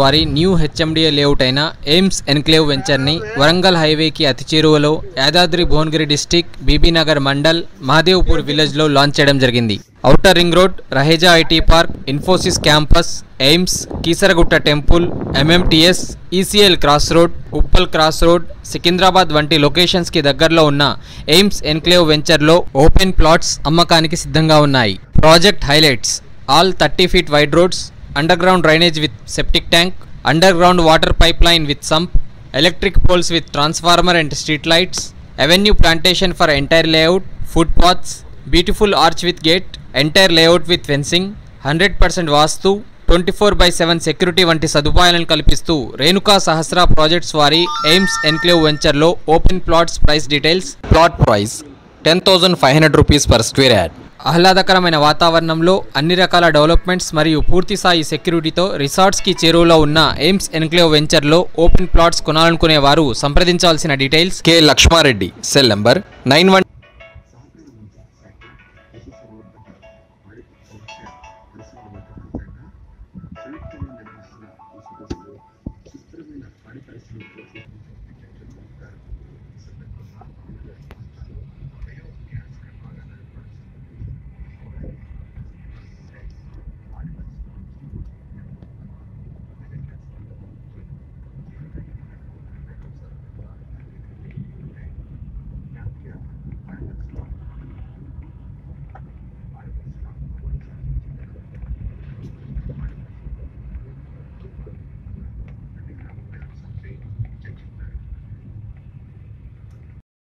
వారి new HMDA layout అయిన AIIMS enclave వెంచర్ని వరంగల్ హైవేకి అతి చేరువలో యాదాద్రి భువనగిరి డిస్టిక్ బీబీనగర్ మండల్ మహదేవ్పూర్ విలేజ్లో లాంచ్ చేయడం జరిగింది. Outer ring road, Raheja IT park, Infosys campus, AIIMS, Keesaragutta temple, MMTS, ECIL cross road, Uppal cross road, Secunderabad వంటి లొకేషన్స్కి దగ్గరలో ఉన్న ఎయిమ్స్ ఎన్క్లేవ్ వెంచర్లో ఓపెన్ ప్లాట్స్ అమ్మకానికి సిద్ధంగా ఉన్నాయి. Project highlights: all 30 feet wide roads, underground drainage with septic tank, underground water pipeline with sump, electric poles with transformer and street lights, avenue plantation for entire layout, footpaths, beautiful arch with gate, entire layout with fencing, 100% vastu, 24/7 security వంటి సదుపాయాలను కల్పిస్తూ రేణుకా సహస్ర projects వారి AIIMS enclave వెంచర్లో open plots price details. Plot price 10,500 rupees per square yard. ఆహ్లాదకరమైన వాతావరణంలో అన్ని రకాల developments మరియు పూర్తి స్థాయి సెక్యూరిటీతో రిసార్ట్స్కి చేరువలో ఉన్న ఎయిమ్స్ ఎన్క్లేవ్ వెంచర్లో ఓపెన్ ప్లాట్స్ కొనాలనుకునే వారు సంప్రదించాల్సిన details. K Lakshmareddy, cell number 91